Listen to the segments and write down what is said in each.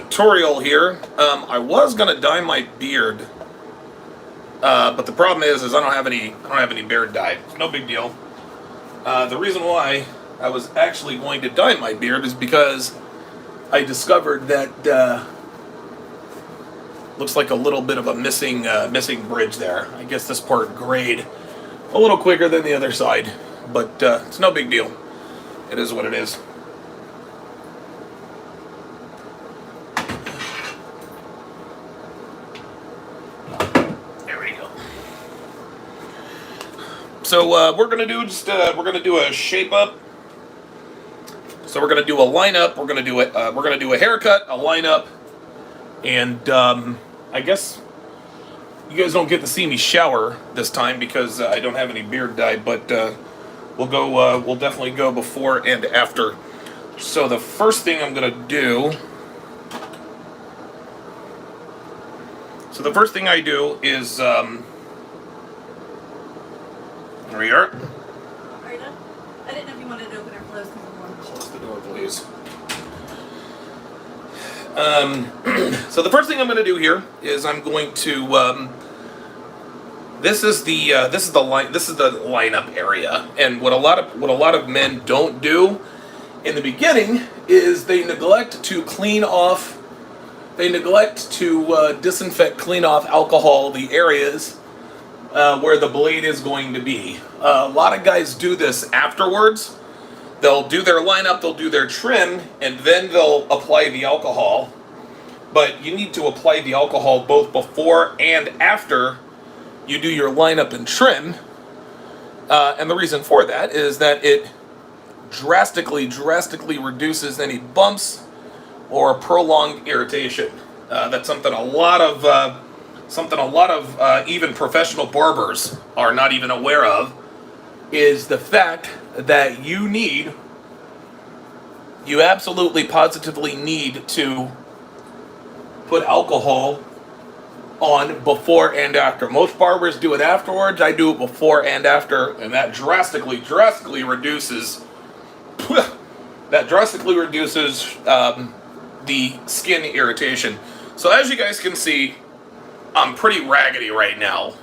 tutorial here. I was gonna dye my beard, but the problem is I don't have any beard dye. No big deal. The reason why I was actually going to dye my beard is because I discovered that looks like a little bit of a missing bridge there. I guess this part grayed a little quicker than the other side, but it's no big deal. It is what it is. There we go. So we're gonna do a shape up. So we're gonna do a lineup. We're gonna do a haircut, a lineup, and I guess you guys don't get to see me shower this time because I don't have any beard dye, but we'll definitely go before and after. So the first thing I'm gonna do. So the first thing I do is there we are. Are you done? I didn't know if you wanted to open or close because of one. Close the door, please. So the first thing I'm going to do here is I'm going to this is the lineup area, and what a lot of men don't do in the beginning is they neglect to disinfect, clean off alcohol the areas where the blade is going to be. A lot of guys do this afterwards. They'll do their lineup, they'll do their trim, and then they'll apply the alcohol. But you need to apply the alcohol both before and after you do your lineup and trim. And the reason for that is that it drastically reduces any bumps or prolonged irritation. That's something a lot of even professional barbers are not even aware of, is the fact that you absolutely positively need to put alcohol on before and after. Most barbers do it afterwards. I do it before and after, and that drastically reduces the skin irritation. So as you guys can see, I'm pretty raggedy right now.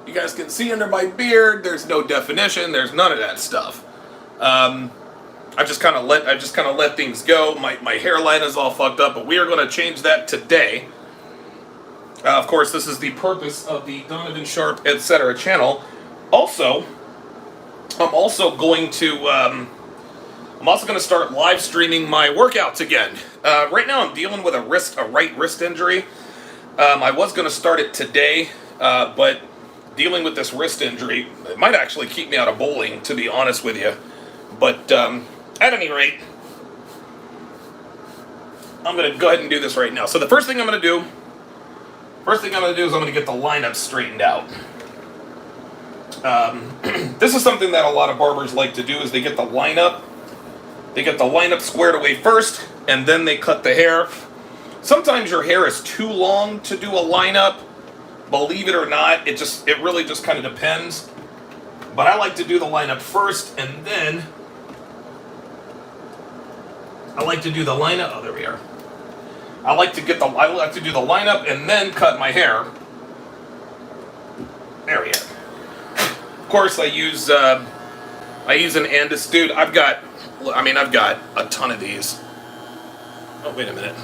You guys can see under my beard, there's no definition, there's none of that stuff. I just kind of let things go. My hairline is all fucked up, but we are going to change that today. Of course, this is the purpose of the Donovan Sharp etc. channel. Also, I'm also going to start live streaming my workouts again. Right now, I'm dealing with a right wrist injury. I was going to start it today, but dealing with this wrist injury, it might actually keep me out of bowling, to be honest with you. But at any rate, I'm going to go ahead and do this right now. So the first thing I'm going to do is I'm going to get the lineup straightened out. This is something that a lot of barbers like to do, is they get the lineup squared away first, and then they cut the hair. Sometimes your hair is too long to do a lineup. Believe it or not, it really just kind of depends. But I like to do the lineup first, and then I like to do the lineup. Oh, there we are. I like to do the lineup and then cut my hair. There we are. Of course, I use an Andis. Dude, I've got a ton of these. Oh, wait a minute.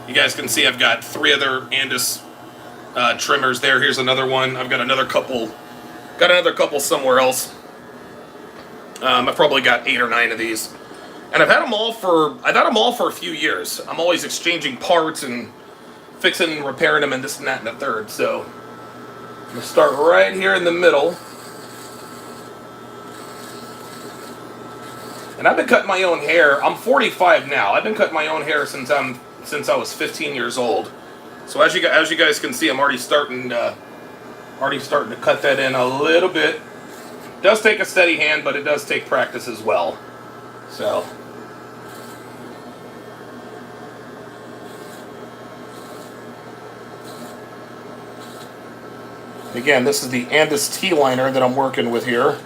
You guys can see I've got 3 other Andis trimmers there. Here's another one. I've got another couple somewhere else. I've probably got 8 or 9 of these, and I've had them all for a few years. I'm always exchanging parts and fixing and repairing them and this and that and the third. So I'm gonna start right here in the middle. And I've been cutting my own hair. I'm 45 now. I've been cutting my own hair since I was 15 years old. So as you guys can see, I'm already starting to cut that in a little bit. It does take a steady hand, but it does take practice as well. So again, this is the Andis T-liner that I'm working with here.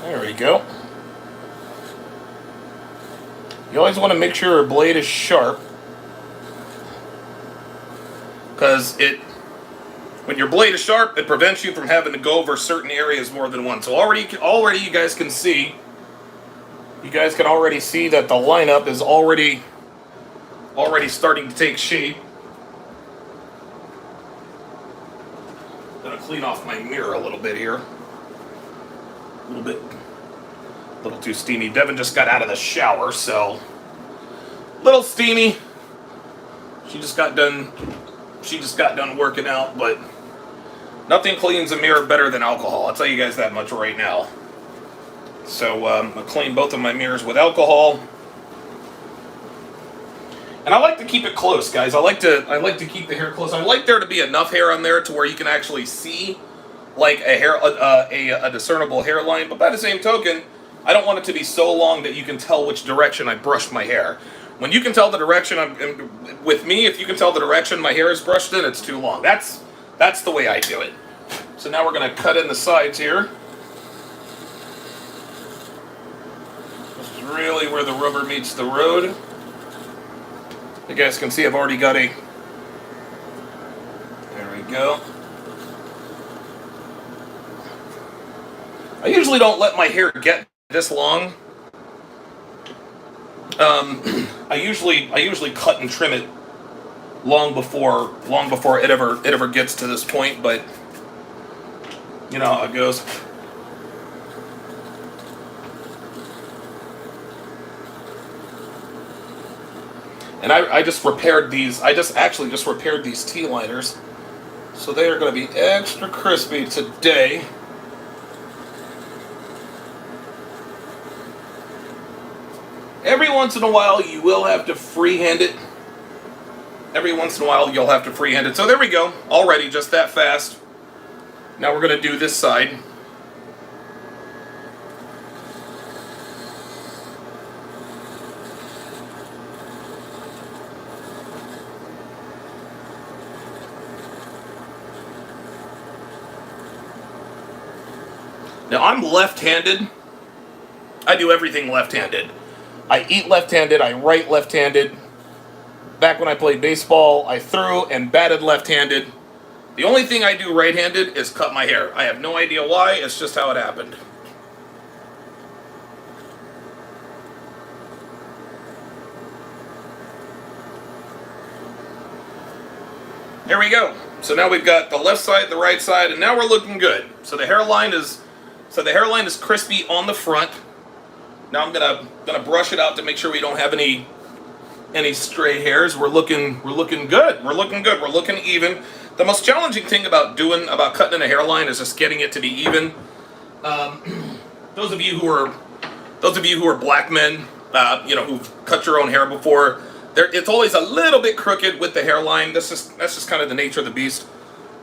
There we go. The You always want to make sure your blade is sharp, because when your blade is sharp, it prevents you from having to go over certain areas more than once. So already you guys can see. You guys can already see that the lineup is already starting to take shape. I'm gonna clean off my mirror a little bit here. A little too steamy. Devin just got out of the shower, so a little steamy. She just got done working out, but nothing cleans a mirror better than alcohol. I'll tell you guys that much right now. So I'll clean both of my mirrors with alcohol. And I like to keep it close, guys. I like to keep the hair close. I like there to be enough hair on there to where you can actually see like a discernible hairline. But by the same token, I don't want it to be so long that you can tell which direction I brushed my hair. When you can tell the direction with me, if you can tell the direction my hair is brushed in, it's too long. That's the way I do it. So now we're gonna cut in the sides here. This is really where the rubber meets the road. You guys can see I've already got there we go. I usually don't let my hair get this long. I usually cut and trim it long before it ever gets to this point, but you know how it goes. And I just repaired these. I actually just repaired these T-liners, so they are going to be extra crispy today. Every once in a while, you will have to freehand it. Every once in a while, you'll have to freehand it. So there we go. Already, just that fast. Now we're going to do this side. Now I'm left-handed. I do everything left-handed. I eat left-handed, I write left-handed. Back when I played baseball, I threw and batted left-handed. The only thing I do right-handed is cut my hair. I have no idea why, it's just how it happened. There we go. So now we've got the left side, the right side, and now we're looking good. So the hairline is crispy on the front. Now I'm gonna brush it out to make sure we don't have any stray hairs. We're looking good. We're looking good. We're looking even. The most challenging thing about cutting in a hairline is just getting it to be even. Those of you who are black men, who've cut your own hair before, it's always a little bit crooked with the hairline. That's just kind of the nature of the beast.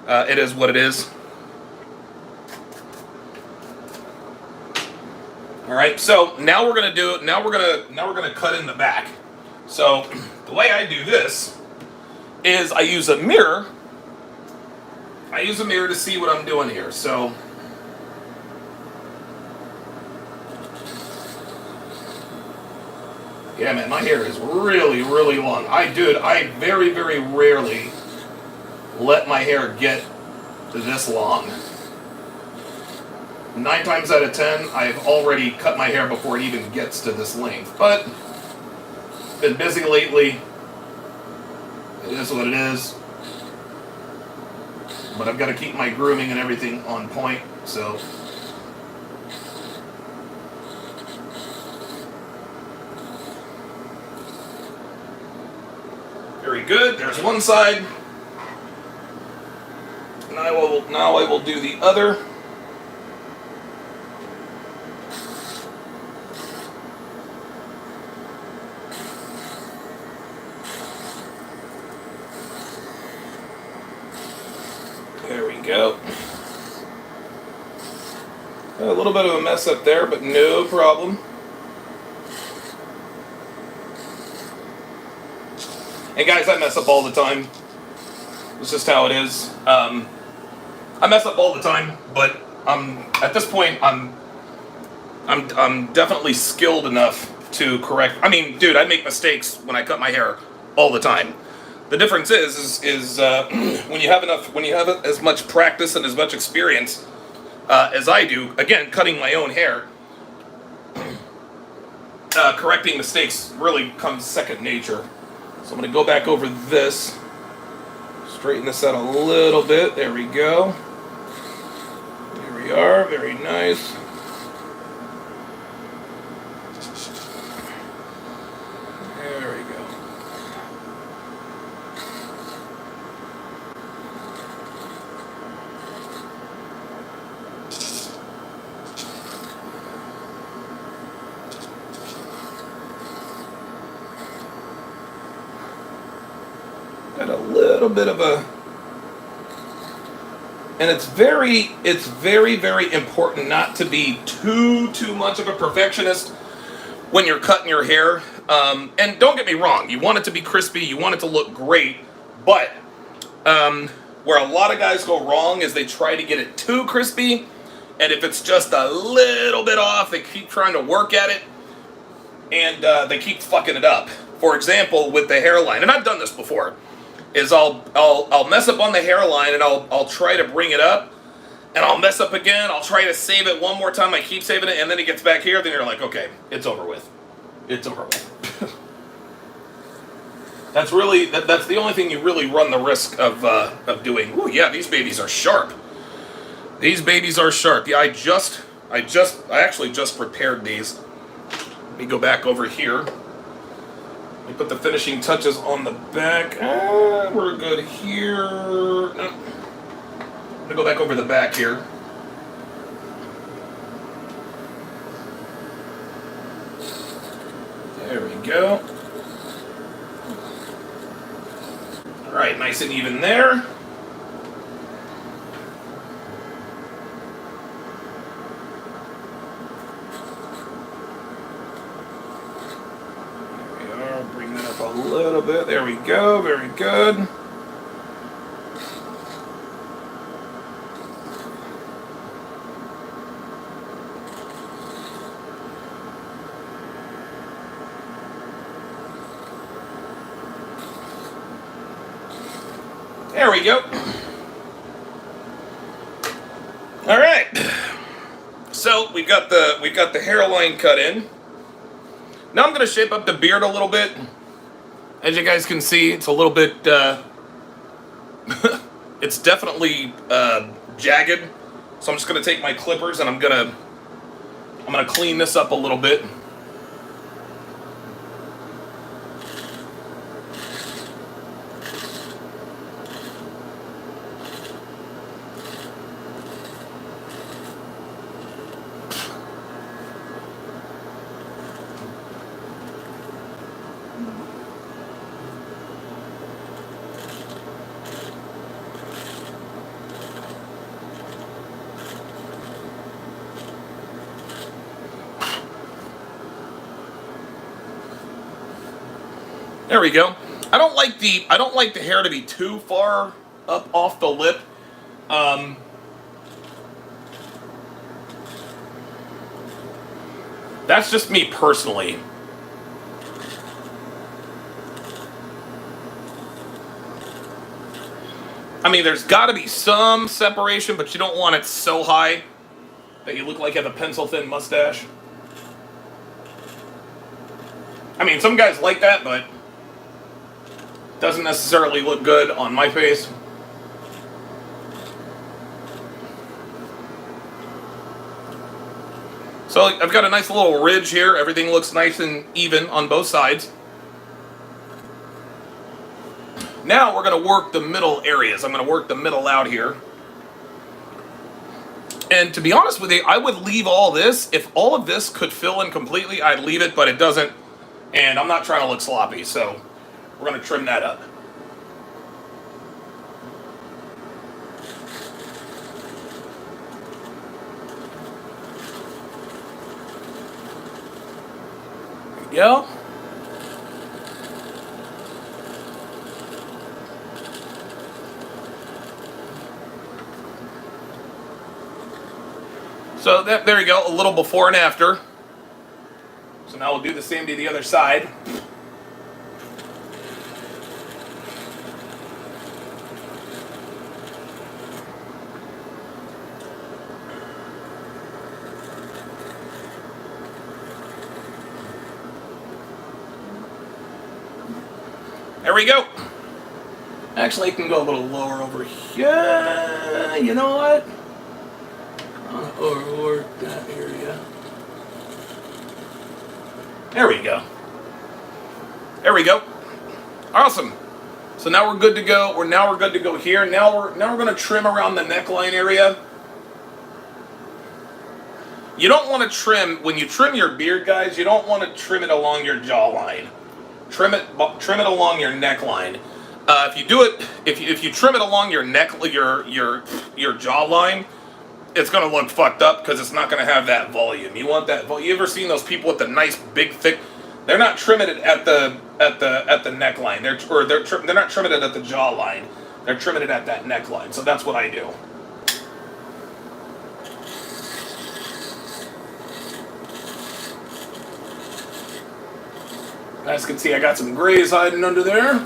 It is what it is. All right, so now we're gonna cut in the back. So the way I do this is I use a mirror. I use a mirror to see what I'm doing here. So yeah, man, my hair is really, really long. I very, very rarely let my hair get to this long. 9 times out of 10, I've already cut my hair before it even gets to this length. But been busy lately. It is what it is. But I've got to keep my grooming and everything on point, so. Very good. There's one side. And now I will do the other. There we go. A little bit of a mess up there, but no problem. And guys, I mess up all the time. It's just how it is. I mess up all the time, but at this point, I'm definitely skilled enough to correct. I mean, dude, I make mistakes when I cut my hair all the time. The difference is when you have as much practice and as much experience as I do, again, cutting my own hair, correcting mistakes really comes second nature. So I'm going to go back over this, straighten this out a little bit. There we go. Here we are. Very nice. There we go. Got a little bit of a, and it's very, very important not to be too much of a perfectionist when you're cutting your hair. And don't get me wrong, you want it to be crispy, you want it to look great, but where a lot of guys go wrong is they try to get it too crispy, and if it's just a little bit off, they keep trying to work at it, and they keep fucking it up. For example, with the hairline, and I've done this before, is I'll mess up on the hairline, and I'll try to bring it up, and I'll mess up again. I'll try to save it one more time. I keep saving it, and then it gets back here. Then you're like, okay, it's over with. It's over with. That's the only thing you really run the risk of doing. Ooh, yeah, these babies are sharp. These babies are sharp. Yeah, I actually just prepared these. Let me go back over here. Let me put the finishing touches on the back. We're good here. I'm gonna go back over the back here. There we go. All right, nice and even there. Bring that up a little bit. There we go. Very good. There we go. All right. So we've got the hairline cut in. Now I'm going to shape up the beard a little bit. As you guys can see, it's a little bit, it's definitely jagged. So I'm just going to take my clippers and I'm going to clean this up a little bit. There we go. I don't like the hair to be too far up off the lip. That's just me personally. I mean, there's got to be some separation, but you don't want it so high that you look like you have a pencil-thin mustache. I mean, some guys like that, but doesn't necessarily look good on my face. So I've got a nice little ridge here. Everything looks nice and even on both sides. Now we're going to work the middle areas. I'm going to work the middle out here. And to be honest with you, I would leave all this. If all of this could fill in completely, I'd leave it, but it doesn't. And I'm not trying to look sloppy, so we're going to trim that up. There we go. So there you go, a little before and after. So now we'll do the same to the other side. There we go. Actually, I can go a little lower over here. You know what? Or that area. There we go. There we go. Awesome. So now we're good to go. Now we're good to go here. Now we're going to trim around the neckline area. You don't want to trim when you trim your beard, guys. You don't want to trim it along your jawline. Trim it along your neckline. If you do it, if you trim it along your neck, your jawline, it's gonna look fucked up because it's not gonna have that volume. You want that. You ever seen those people with the nice big thick? They're not trimming it at the neckline. They're not trimming it at the jawline. They're trimming it at that neckline. So that's what I do. As you can see, I got some grays hiding under there.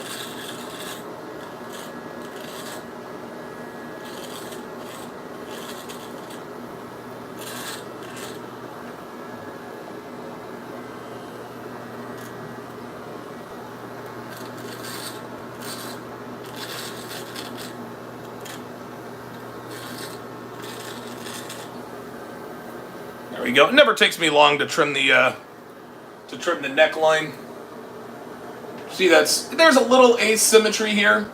There we go. It never takes me long to trim the neckline. See, there's a little asymmetry here.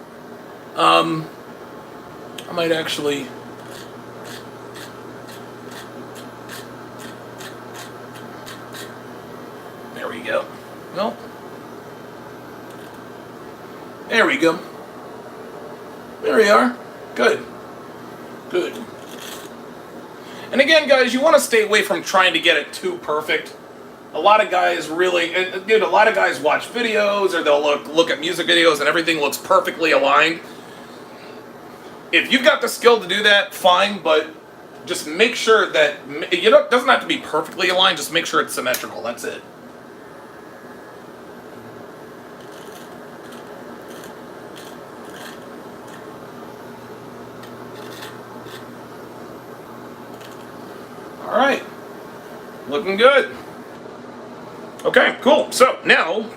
I might actually. There we go. Well, there we go. There we are. Good. Good. And again, guys, you want to stay away from trying to get it too perfect. A lot of guys really, dude, a lot of guys watch videos or they'll look at music videos and everything looks perfectly aligned. If you've got the skill to do that, fine, but just make sure that, it doesn't have to be perfectly aligned, just make sure it's symmetrical, that's it. All right, looking good. Okay, cool. So now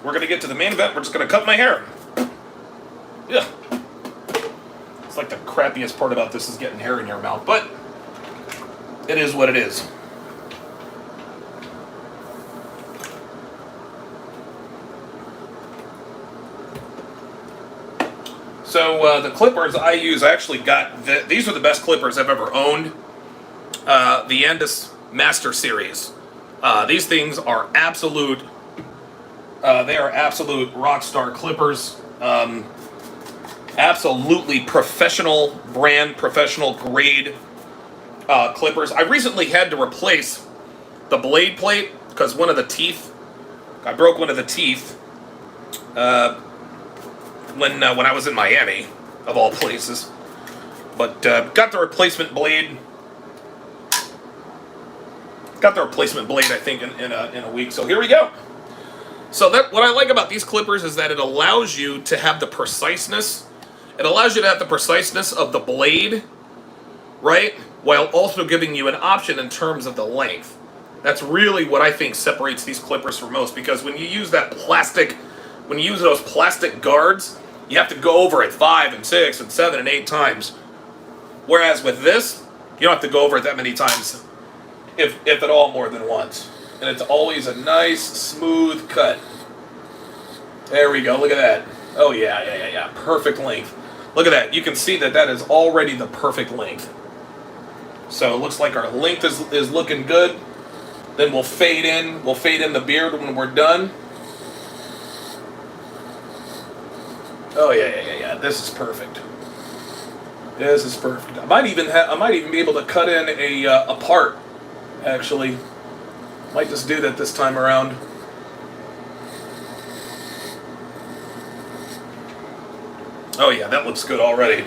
we're gonna get to the main event. We're just gonna cut my hair. Yeah, it's like the crappiest part about this is getting hair in your mouth, but it is what it is. So the clippers I use, I actually got these are the best clippers I've ever owned. The Andis Master Series. These things are absolute. They are absolute rock star clippers. Absolutely professional brand, professional grade clippers. I recently had to replace the blade plate because one of the teeth. I broke one of the teeth when I was in Miami, of all places. But got the replacement blade. Got the replacement blade, I think, in a week. So here we go. So what I like about these clippers is that it allows you to have the preciseness. It allows you to have the preciseness of the blade, right? While also giving you an option in terms of the length. That's really what I think separates these clippers from most. Because when you use that plastic, when you use those plastic guards, you have to go over it 5 and 6 and 7 and 8 times. Whereas with this, you don't have to go over it that many times. If at all more than once. And it's always a nice, smooth cut. There we go, look at that. Oh yeah. Perfect length. Look at that, you can see that is already the perfect length. So it looks like our length is looking good. Then we'll fade in the beard when we're done. Oh yeah, this is perfect. This is perfect. I might even be able to cut in a part. Actually, might just do that this time around. Oh yeah, that looks good already.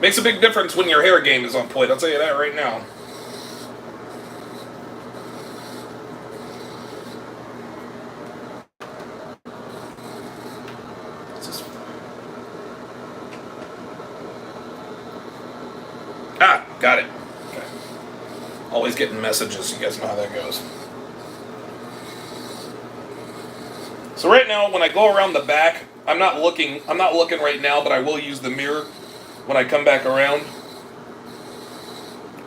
Makes a big difference when your hair game is on point, I'll tell you that right now. Got it. Okay. Always getting messages. You guys know how that goes. So right now, when I go around the back, I'm not looking right now, but I will use the mirror when I come back around.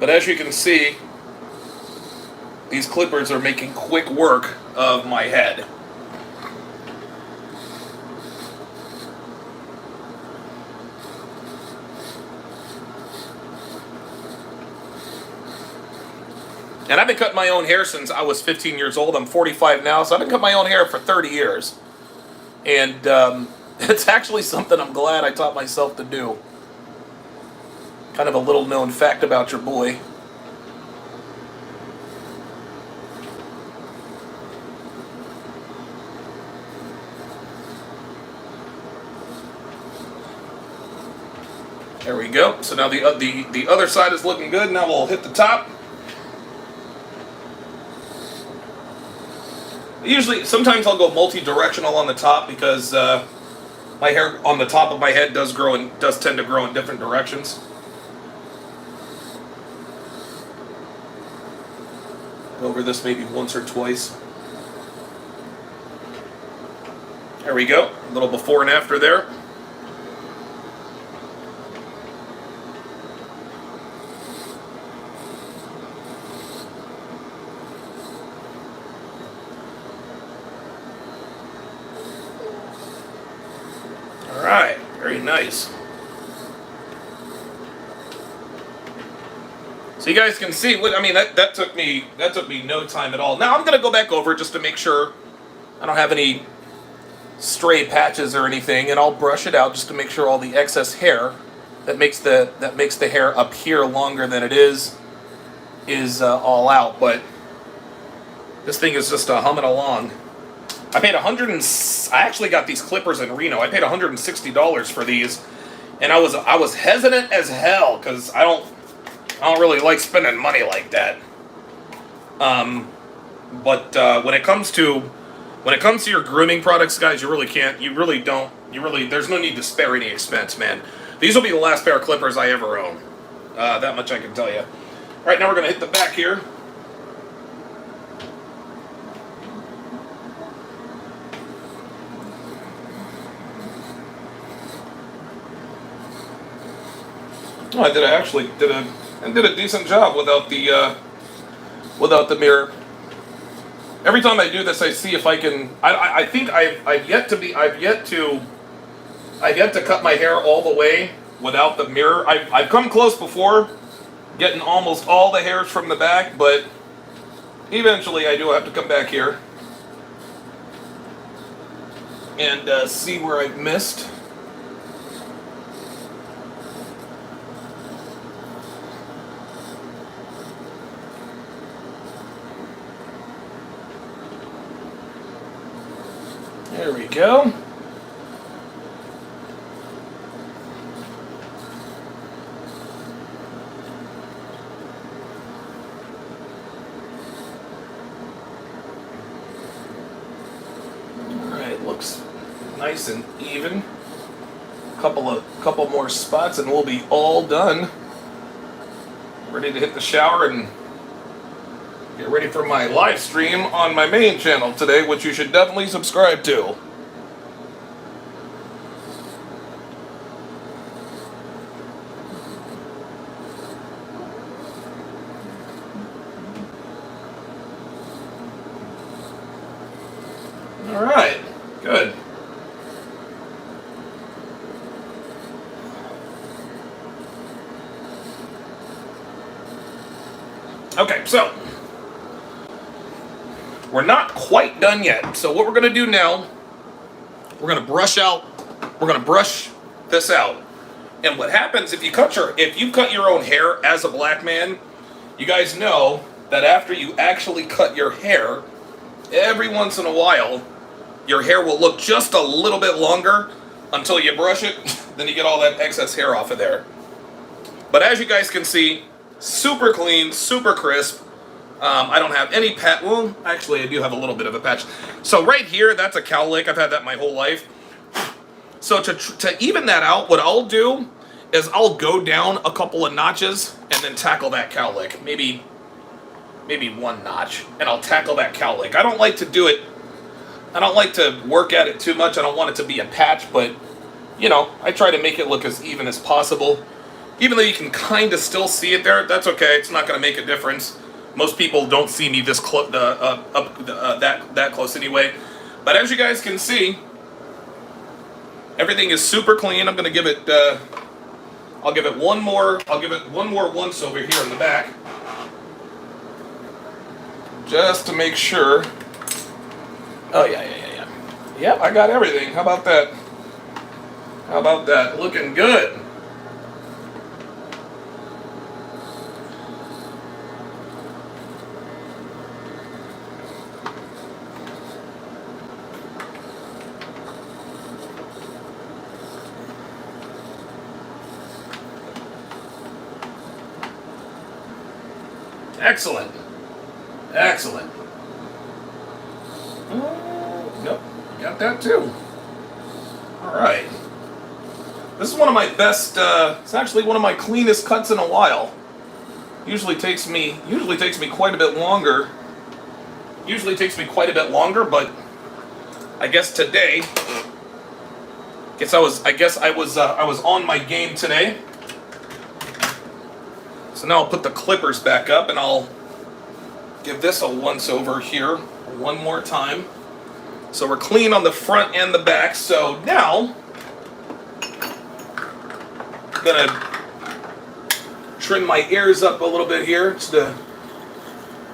But as you can see, these clippers are making quick work of my head. And I've been cutting my own hair since I was 15 years old. I'm 45 now, so I've been cutting my own hair for 30 years. And it's actually something I'm glad I taught myself to do. Kind of a little known fact about your boy. There we go. So now the other side is looking good. Now we'll hit the top. Usually, sometimes I'll go multi-directional on the top because my hair on the top of my head does tend to grow in different directions. Go over this maybe once or twice. There we go. A little before and after there. Alright, very nice. So you guys can see, that took me no time at all. Now I'm gonna go back over just to make sure I don't have any stray patches or anything, and I'll brush it out just to make sure all the excess hair that makes the hair appear longer than it is all out. But this thing is just humming along. I paid I actually got these clippers in Reno. I paid $160 for these, and I was hesitant as hell because I don't really like spending money like that. But when it comes to your grooming products, guys, there's no need to spare any expense, man. These will be the last pair of clippers I ever own. That much I can tell you. All right, now we're gonna hit the back here. Oh, I did a decent job without the mirror. Every time I do this, I see if I can. I think I've yet to cut my hair all the way without the mirror. I've come close before, getting almost all the hairs from the back, but eventually I do have to come back here and see where I've missed. There we go. Alright, looks nice and even. Couple more spots and we'll be all done. Ready to hit the shower and get ready for my live stream on my main channel today, which you should definitely subscribe to. All right, good. Okay, so we're not quite done yet. So what we're going to do now, we're going to brush this out. And what happens if you cut your own hair as a black man, you guys know that after you actually cut your hair, every once in a while, your hair will look just a little bit longer until you brush it, then you get all that excess hair off of there. But as you guys can see, super clean, super crisp. I don't have any patch. Well, actually, I do have a little bit of a patch. So right here, that's a cowlick. I've had that my whole life. So to even that out, what I'll do is I'll go down a couple of notches, and then tackle that cowlick. Maybe one notch, and I'll tackle that cowlick. I don't like to do it. I don't like to work at it too much. I don't want it to be a patch, but you know, I try to make it look as even as possible. Even though you can kind of still see it there, that's okay. It's not going to make a difference. Most people don't see me this close, that close anyway. But as you guys can see, everything is super clean. I'm going to give it. I'll give it one more. I'll give it one more once over here in the back, just to make sure. Oh yeah. Yep, I got everything. How about that? How about that? Looking good. Excellent. Excellent. Yep, got that too. All right. This is one of my best. It's actually one of my cleanest cuts in a while. Usually takes me quite a bit longer. But I guess today. I was on my game today. So now I'll put the clippers back up and I'll give this a once over here one more time. So we're clean on the front and the back. So now I'm gonna trim my ears up a little bit here just to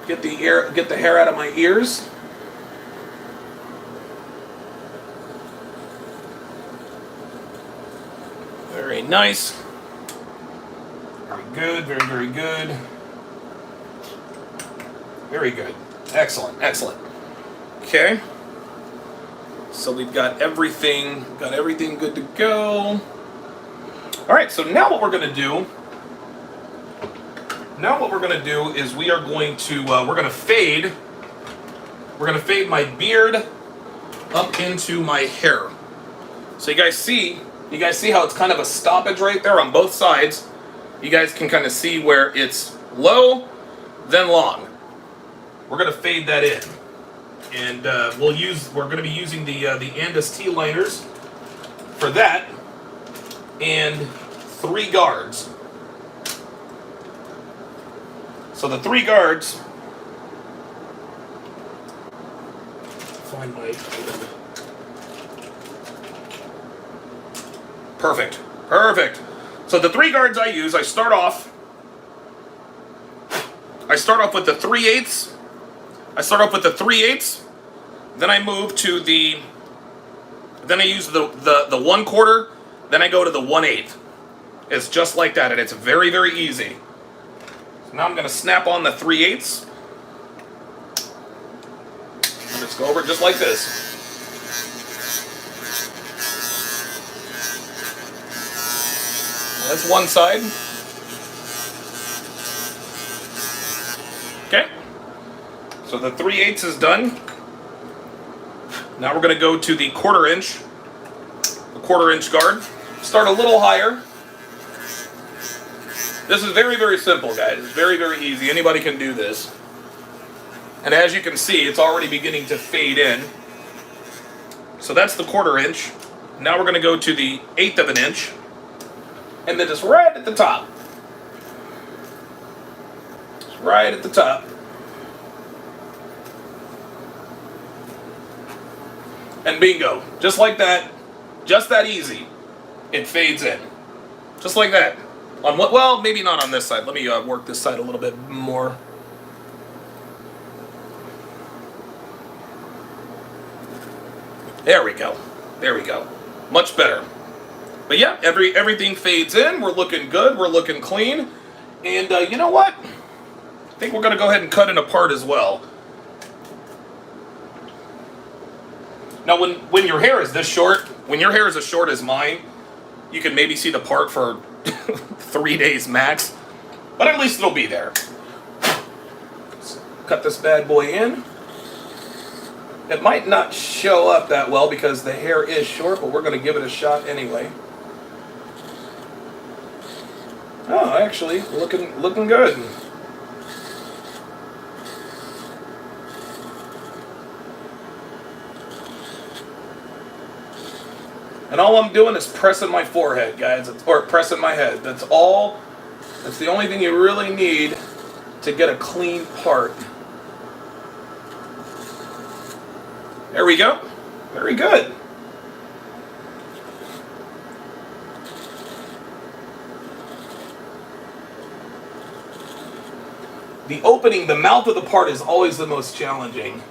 get the hair out of my ears. Very nice. Very good, very good. Very good. Excellent, excellent. Okay. So we've got everything good to go. All right, so now what we're going to do is we're going to fade my beard up into my hair. So you guys see how it's kind of a stoppage right there on both sides. You guys can kind of see where it's low, then long. We're going to fade that in. And we're going to be using the Andis T-liners for that, and 3 guards. So the 3 guards. Find my. Perfect. So the 3 guards I use, I start off with the 3/8. Then I move to then I use the 1/4, then I go to the 1/8. It's just like that, and it's very, very easy. So now I'm going to snap on the 3/8. Just go over it just like this. That's one side. Okay. So the 3/8 is done. Now we're going to go to the 1/4 inch. The 1/4 inch guard. Start a little higher. This is very, very simple, guys. It's very, very easy. Anybody can do this. And as you can see, it's already beginning to fade in. So that's the 1/4 inch. Now we're going to go to the 1/8 of an inch. And then just right at the top. Just right at the top. And bingo. Just like that. Just that easy. It fades in. Just like that. On what? Well, maybe not on this side. Let me work this side a little bit more. There we go. There we go. Much better. But yeah, everything fades in. We're looking good. We're looking clean. And you know what? I think we're going to go ahead and cut it apart as well. Now, when your hair is this short, when your hair is as short as mine, you can maybe see the part for 3 days max. But at least it'll be there. Let's cut this bad boy in. It might not show up that well because the hair is short, but we're going to give it a shot anyway. Oh, actually, looking good. And all I'm doing is pressing my forehead, guys, or pressing my head. That's all. That's the only thing you really need to get a clean part. There we go. Very good. The opening, the mouth of the part is always the most challenging.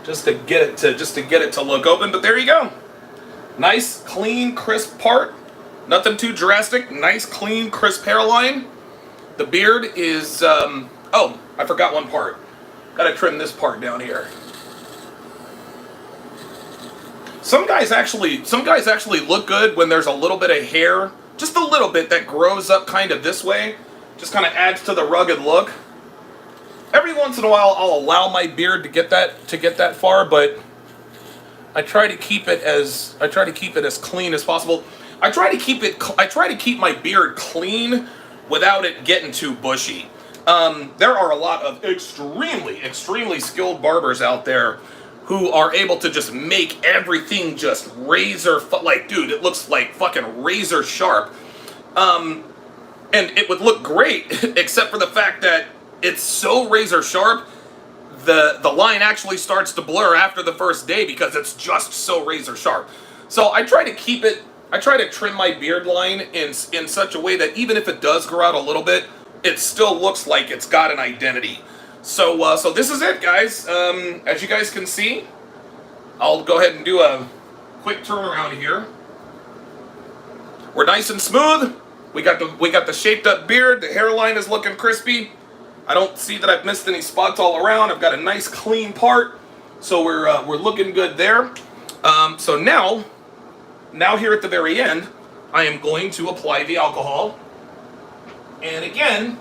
Just to get it to look open, but there you go. Nice, clean, crisp part. Nothing too drastic. Nice, clean, crisp hairline. The beard is, oh, I forgot one part. Gotta trim this part down here. Some guys actually look good when there's a little bit of hair, just a little bit, that grows up kind of this way. Just kind of adds to the rugged look. Every once in a while, I'll allow my beard to get that far, but I try to keep it as clean as possible. I try to keep my beard clean without it getting too bushy. There are a lot of extremely skilled barbers out there who are able to just make everything just like, dude, it looks like fucking razor sharp. And it would look great, except for the fact that it's so razor sharp, the line actually starts to blur after the first day because it's just so razor sharp. So I try to trim my beard line in such a way that even if it does grow out a little bit, it still looks like it's got an identity. So so this is it, guys. As you guys can see, I'll go ahead and do a quick turnaround here. We're nice and smooth. We got the shaped up beard. The hairline is looking crispy. I don't see that I've missed any spots all around. I've got a nice clean part, so we're looking good there. So now here at the very end, I am going to apply the alcohol. And again,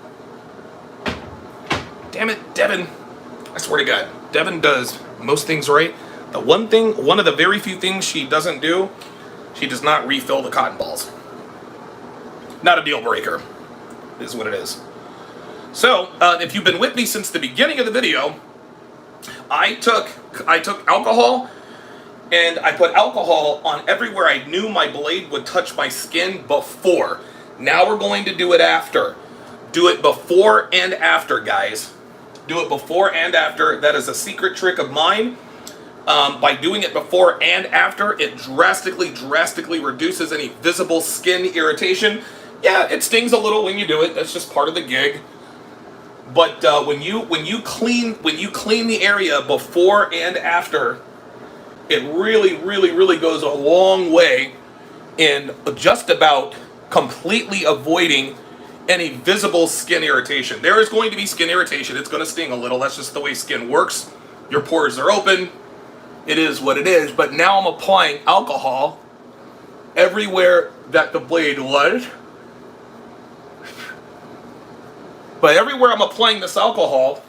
damn it, Devin! I swear to God, Devin does most things right. One of the very few things she doesn't do, she does not refill the cotton balls. Not a deal breaker. It is what it is. So, if you've been with me since the beginning of the video, I took alcohol and I put alcohol on everywhere I knew my blade would touch my skin before. Now we're going to do it after. Do it before and after, guys. Do it before and after. That is a secret trick of mine. By doing it before and after, it drastically reduces any visible skin irritation. Yeah, it stings a little when you do it. That's just part of the gig. But when you clean the area before and after, it really goes a long way in just about completely avoiding any visible skin irritation. There is going to be skin irritation. It's going to sting a little. That's just the way skin works. Your pores are open. It is what it is. But now I'm applying alcohol everywhere that the blade was. But everywhere I'm applying this alcohol,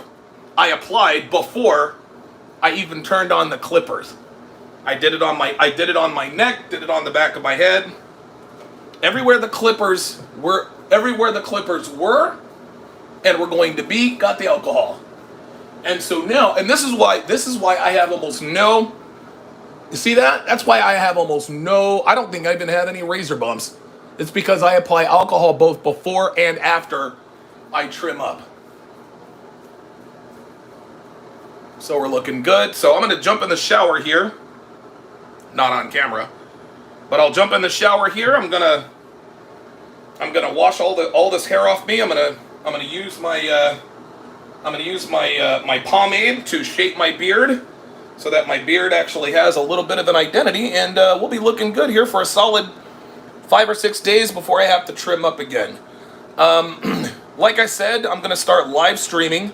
I applied before I even turned on the clippers. I did it on my neck, did it on the back of my head. Everywhere the clippers were and were going to be, got the alcohol. And so now, and this is why I have almost no, you see that? That's why I have almost no, I don't think I even had any razor bumps. It's because I apply alcohol both before and after I trim up. So we're looking good. So I'm going to jump in the shower here. Not on camera, but I'll jump in the shower here. I'm gonna wash all this hair off me. I'm gonna use my my pomade to shape my beard so that my beard actually has a little bit of an identity, and we'll be looking good here for a solid 5 or 6 days before I have to trim up again. Like I said, I'm gonna start live streaming.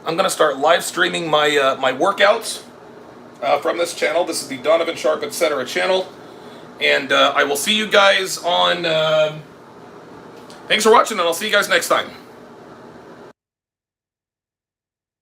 I'm gonna start live streaming my my workouts from this channel. This is the Donovan Sharp Etc. channel, and I will see you guys on. Thanks for watching, and I'll see you guys next time.